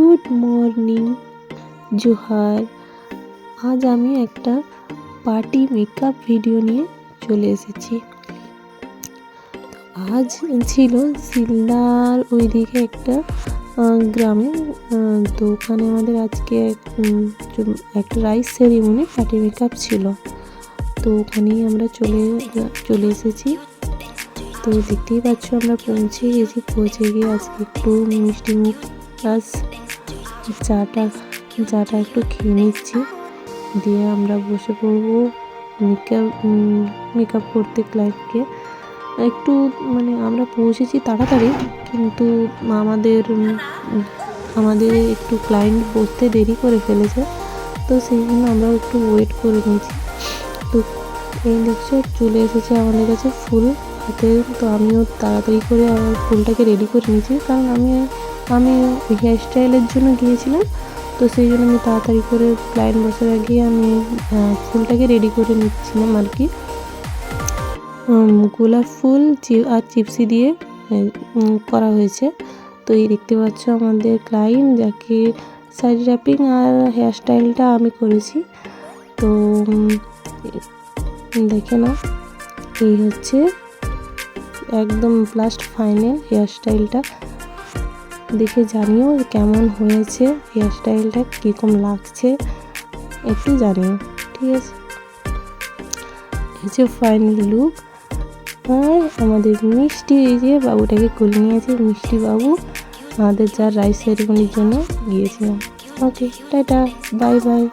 Good morning, Johar. আজ আমি একটা পার্টি মেকআপ ভিডিও নিয়ে চলে এসেছি। আজ ছিল শিলদার ওইদিকে একটা গ্রামে, তো ওখানে আমাদের আজকে একটা রাইস সেরিমনি পার্টি মেকআপ ছিল। তো ওখানেই আমরা চলে এসেছি। তো দেখতেই পাচ্ছ আমরা পৌঁছে গিয়ে আজকে একটু মিষ্টি মুখ প্লাস চাটা একটু খেয়ে নিচ্ছি। দিয়ে আমরা বসে পড়বো মেকআপ করতে ক্লায়েন্টকে। একটু আমরা পৌঁছেছি তাড়াতাড়ি, কিন্তু আমাদের একটু ক্লায়েন্ট বসতে দেরি করে ফেলেছে, তো সেই জন্য আমরা একটু ওয়েট করে নিয়েছি। তো এই দেখছো চলে এসেছে আমাদের কাছে ফুল হাতে। তো আমিও তাড়াতাড়ি করে আমার ফুলটাকে রেডি করে নিয়েছি, কারণ আমি হেয়ার স্টাইলের জন্য গিয়েছিলাম। তো সেই জন্য আমি তাড়াতাড়ি করে ক্লায়েন্ট বসার আগে আমি ফুলটাকে রেডি করে নিচ্ছিলাম আর কি। গোলাপ ফুল আর চিপসি দিয়ে করা হয়েছে। তো এই দেখতে পাচ্ছ আমাদের ক্লায়েন্ট, যাকে শাড়ি র্যাপিং আর হেয়ার স্টাইলটা আমি করেছি। তো দেখে নাও, এই হচ্ছে একদম লাস্ট ফাইনাল হেয়ার স্টাইলটা। দেখে জানিও কেমন হয়েছে, হেয়ার স্টাইলটা কীরকম লাগছে একটু জানিও, ঠিক আছে? এই যে ফাইনাল লুক। আর আমাদের মিষ্টি, এই যে বাবুটাকে কোলে নিয়েছে, মিষ্টি বাবু আমাদের যার রাইস সেরিমনির জন্য গিয়েছিলাম। ওকে, টাটা, বাই বাই।